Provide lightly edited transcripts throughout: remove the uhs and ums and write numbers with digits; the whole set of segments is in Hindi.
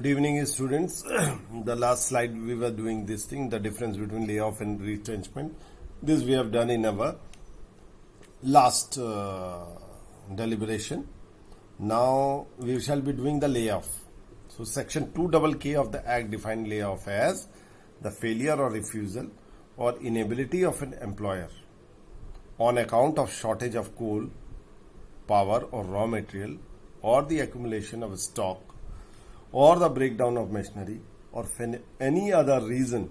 Good evening, students. The last slide we were doing this thing, the difference between layoff and retrenchment. This we have done in our last deliberation. Now we shall be doing the layoff. So section 2KK of the Act defined layoff as the failure or refusal or inability of an employer on account of shortage of coal, power or raw material, or the accumulation of stock, or the breakdown of machinery, or any other reason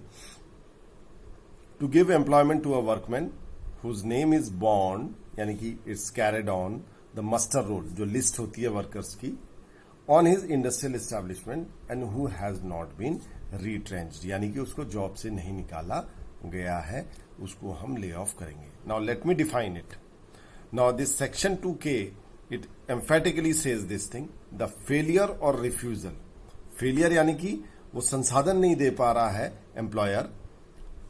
to give employment to a workman whose name is bond, यानी कि it's carried on the muster roll, जो list होती है workers की, on his industrial establishment and who has not been retrenched, यानी कि उसको job से नहीं निकाला गया है, उसको हम lay off करेंगे. Now let me define it. Now this section 2K, it emphatically says this thing, the failure or refusal. Failure यानी कि वो संसाधन नहीं दे पा रहा है एम्प्लॉयर,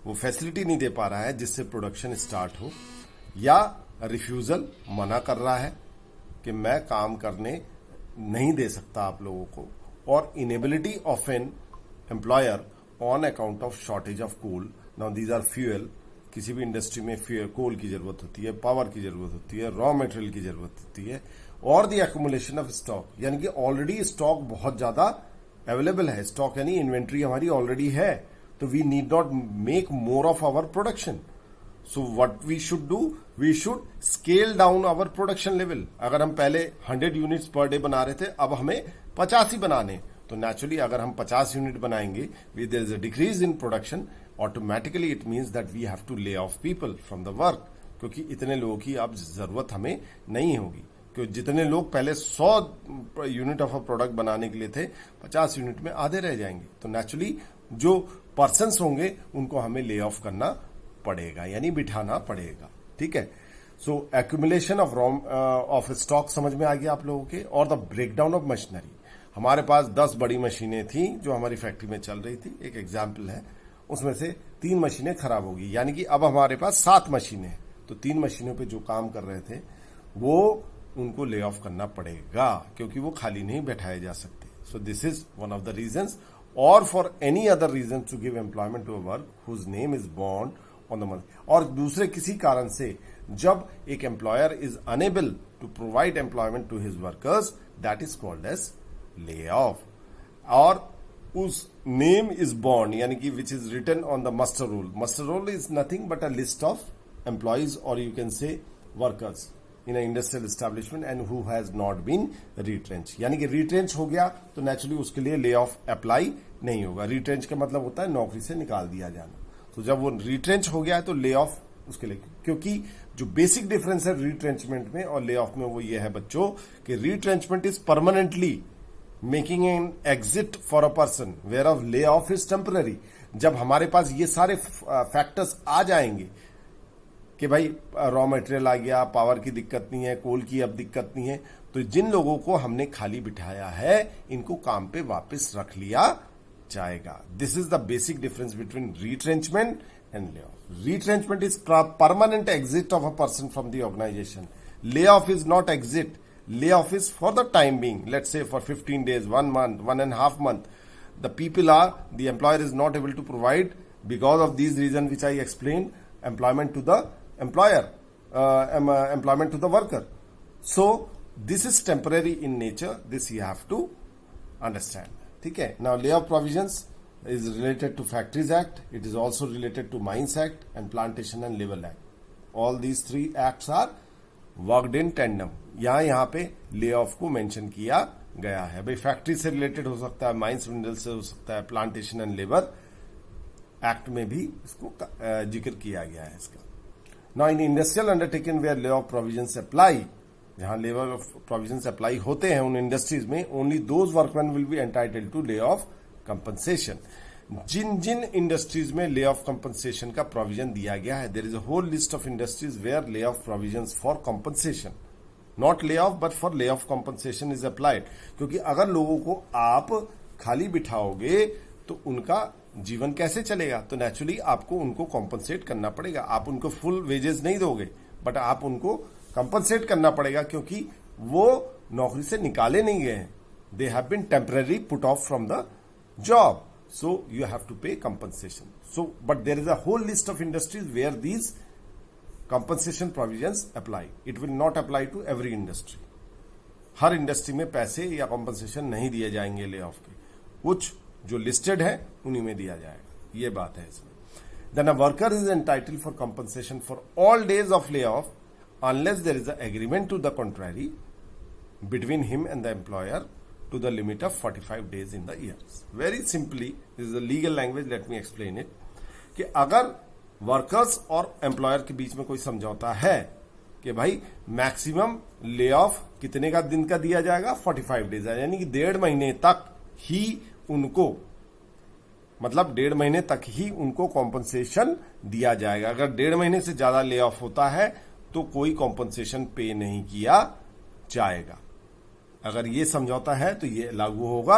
वो फैसिलिटी नहीं दे पा रहा है जिससे प्रोडक्शन स्टार्ट हो, या रिफ्यूजल मना कर रहा है कि मैं काम करने नहीं दे सकता आप लोगों को, और inability of an employer on account of shortage of coal. Now these are fuel. किसी भी इंडस्ट्री में फ्यूल कोल की जरूरत होती है, पावर की जरूरत होती है, रॉ मटेरियल की जरूरत होती है, और द एक्यूमुलेशन ऑफ स्टॉक, यानी कि ऑलरेडी स्टॉक बहुत ज्यादा अवेलेबल है. स्टॉक यानी इन्वेंट्री हमारी ऑलरेडी है, तो we need not make more of our production. So what we should do, we should scale down our production level. अगर हम पहले 100 यूनिट्स पर डे बना रहे थे, अब हमें 50 ही बनाने, तो नेचुरली अगर हम 50 यूनिट बनाएंगे, there is a decrease in production, automatically it means that we have to lay off people from the work, क्योंकि इतने लोगों की अब जरूरत हमें नहीं होगी. क्योंकि जितने लोग पहले 100 यूनिट ऑफ अ प्रोडक्ट बनाने के लिए थे, 50 यूनिट में आधे रह जाएंगे, तो नेचुरली जो पर्सन्स होंगे उनको हमें ले ऑफ करना पड़ेगा, यानी बिठाना पड़ेगा. ठीक है. सो एक्यूमुलेशन ऑफ स्टॉक समझ में आ गया आप लोगों के, और द ब्रेकडाउन ऑफ मशीनरी. हमारे पास 10 बड़ी मशीनें थी जो हमारी फैक्ट्री में चल रही थी. एक एग्जाम्पल है, उसमें से 3 मशीनें खराब होगी, यानी कि अब हमारे पास 7 मशीनें हैं. तो 3 मशीनों पे जो काम कर रहे थे वो उनको ले ऑफ करना पड़ेगा, क्योंकि वो खाली नहीं बैठाए जा सकते. So this is one of the reasons, और for any other reason to give employment to a work whose name is बॉन्ड ऑन द मंथ. और दूसरे किसी कारण से जब एक employer is unable to provide employment to his workers, that is called as lay off. और उस नेम इज बॉन्ड यानी कि which is written on the muster roll. Muster roll is nothing but a list of employees, और you can say workers in a industrial establishment and who has not been retrench. यानी कि रिट्रेंच हो गया तो नेचुरली उसके लिए ले ऑफ अप्लाई नहीं होगा. रिट्रेंच का मतलब होता है नौकरी से निकाल दिया जाना. तो जब वो रिट्रेंच हो गया है तो ले ऑफ उसके लिए, क्योंकि जो बेसिक डिफरेंस है रिट्रेंचमेंट में और ले ऑफ में वो ये है बच्चों कि retrenchment is permanently making an exit for a person, where of lay off is temporary. जब हमारे पास ये सारे फैक्टर्स आ जाएंगे कि भाई रॉ मटेरियल आ गया, पावर की दिक्कत नहीं है, कोल की अब दिक्कत नहीं है, तो जिन लोगों को हमने खाली बिठाया है इनको काम पे वापस रख लिया जाएगा. This is the basic difference between retrenchment and lay off. Retrenchment is permanent exit of a person from the organisation. Lay off is not exit. Lay off is for the time being, let's say for 15 days, 1 month, 1.5 month. The employer is not able to provide, because of these reasons which I explained, employment to the employer, employment to the worker. So this is temporary in nature. This you have to understand. ठीक है. Now layoff provisions is related to Factories Act. It is also related to Mines Act and Plantation and Labor Act. All these 3 acts are worked in tandem. यहाँ पे ले ऑफ को मेंशन किया गया है. भाई फैक्ट्री से रिलेटेड हो सकता है, माइंस मिनरल से हो सकता है, प्लांटेशन एंड लेबर एक्ट में भी इसको जिक्र किया गया है इसका. Now in industrial undertaking where lay off provisions apply, जहां लेबर ऑफ प्रोविजंस अप्लाई होते हैं उन इंडस्ट्रीज में, only those workman will be entitled to lay off compensation. जिन जिन इंडस्ट्रीज में ले ऑफ कंपनसेशन का प्रोविजन दिया गया है, there is a whole list of industries where lay off provisions for compensation, not lay off but for lay off compensation is applied. क्योंकि अगर लोगों को आप खाली बिठाओगे तो उनका जीवन कैसे चलेगा, तो नेचुरली आपको उनको कॉम्पनसेट करना पड़ेगा. आप उनको फुल वेजेस नहीं दोगे, बट आप उनको कंपनसेट करना पड़ेगा, क्योंकि वो नौकरी से निकाले नहीं गए हैं, they have been temporarily put off from the job. So you have to pay compensation. So, but there is a whole list of industries where these compensation provisions apply. It will not apply to every industry. Her industry में पैसे या कॉम्पनसेशन नहीं दिए जाएंगे ले ऑफ के, कुछ जो लिस्टेड है उन्हीं में दिया जाएगा, ये बात है इसमें. Then a worker is entitled for compensation for all days of layoff unless there is an agreement to the contrary between him and the employer to the limit of 45 days in the year. Very simply, this is a legal language, let me explain it. कि अगर वर्कर्स और एम्प्लॉयर के बीच में कोई समझौता है कि भाई मैक्सिमम ले ऑफ कितने का दिन का दिया जाएगा, 45 डेज है, यानी कि 1.5 महीने तक ही उनको, मतलब 1.5 महीने तक ही उनको कॉम्पनसेशन दिया जाएगा. अगर 1.5 महीने से ज्यादा ले ऑफ होता है तो कोई कॉम्पनसेशन पे नहीं किया जाएगा. अगर ये समझौता है तो ये लागू होगा,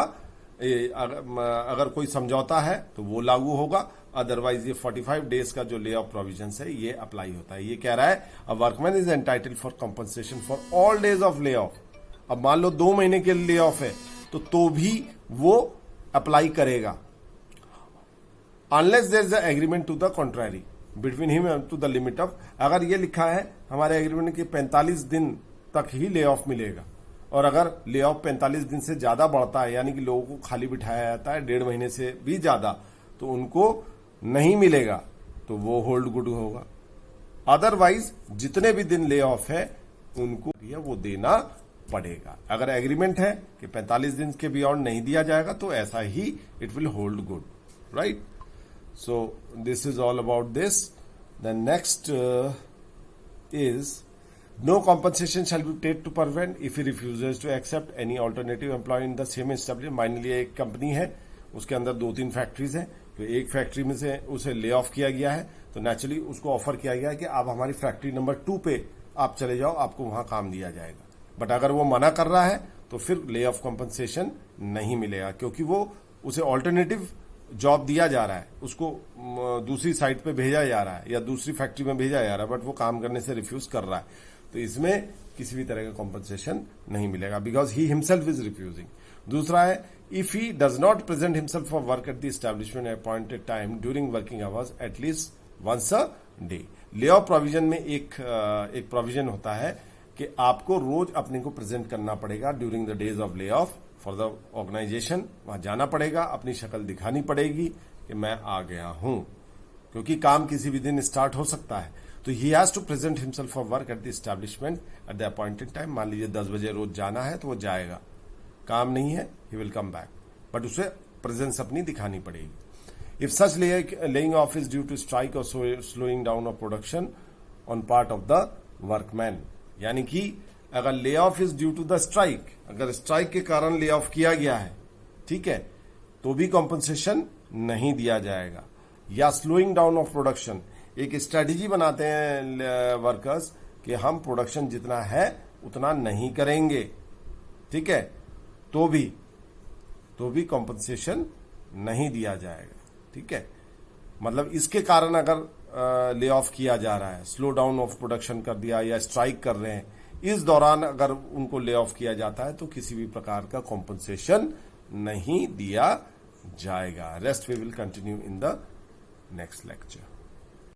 अगर कोई समझौता है तो वो लागू होगा. अदरवाइज ये 45 डेज का जो ले ऑफ प्रोविजन है ये अप्लाई होता है. ये कह रहा है a workman is entitled for compensation for all days of lay off. अब मान लो 2 महीने के ले ऑफ है तो भी वो अप्लाई करेगा, unless there is a agreement to the contrary between him and to the limit of. अगर ये लिखा है हमारे एग्रीमेंट के 45 दिन तक ही ले ऑफ मिलेगा, और अगर ले ऑफ 45 दिन से ज्यादा बढ़ता है, यानी कि लोगों को खाली बिठाया जाता है 1.5 महीने से भी ज्यादा, तो उनको नहीं मिलेगा, तो वो होल्ड गुड होगा. अदरवाइज जितने भी दिन ले ऑफ है उनको वो देना पड़ेगा. अगर एग्रीमेंट है कि 45 दिन के बियॉन्ड नहीं दिया जाएगा तो ऐसा ही it will hold good, right. So this is all about this. The next is no compensation shall be paid to Parveen if he refuses to accept any alternative employee in the same establishment. मान लिया एक कंपनी है, उसके अंदर 2-3 फैक्ट्रीज हैं, तो एक फैक्ट्री में से उसे ले ऑफ किया गया है, तो नेचुरली उसको ऑफर किया गया है कि आप हमारी फैक्ट्री नंबर 2 पे आप चले जाओ, आपको वहां काम दिया जाएगा. बट अगर वो मना कर रहा है तो फिर ले ऑफ कॉम्पनसेशन नहीं मिलेगा, क्योंकि वो उसे ऑल्टरनेटिव जॉब दिया जा रहा है, उसको दूसरी साइट पे भेजा जा रहा है या दूसरी फैक्ट्री में भेजा जा रहा है, बट वो काम करने से रिफ्यूज कर रहा है, तो इसमें किसी भी तरह का कॉम्पनसेशन नहीं मिलेगा, because he himself is refusing. दूसरा है if he does not present himself for work at the establishment appointed time during working hours at least once a day. Lay off provision में एक प्रोविजन होता है कि आपको रोज अपने को प्रेजेंट करना पड़ेगा during the days of lay off for the organisation. वहां जाना पड़ेगा, अपनी शक्ल दिखानी पड़ेगी कि मैं आ गया हूं, क्योंकि काम किसी भी दिन स्टार्ट हो सकता है. तो he has to present himself for work at the establishment at the appointed time. मान लीजिए 10 बजे रोज जाना है तो वो जाएगा, काम नहीं है he will come back, but उसे प्रेजेंस अपनी दिखानी पड़ेगी. If such laying off is due to strike और slowing down of production on part of the workman, यानी कि अगर lay off is due to the strike, अगर स्ट्राइक के कारण ले ऑफ किया गया है, ठीक है, तो भी कॉम्पनसेशन नहीं दिया जाएगा. या स्लोइंग डाउन ऑफ प्रोडक्शन, एक स्ट्रेटेजी बनाते हैं वर्कर्स कि हम प्रोडक्शन जितना है उतना नहीं करेंगे, ठीक है, तो भी कॉम्पनसेशन नहीं दिया जाएगा. ठीक है, मतलब इसके कारण अगर ले ऑफ किया जा रहा है, स्लो डाउन ऑफ प्रोडक्शन कर दिया या स्ट्राइक कर रहे हैं, इस दौरान अगर उनको ले ऑफ किया जाता है तो किसी भी प्रकार का कॉम्पनसेशन नहीं दिया जाएगा. Rest we will continue in the next lecture.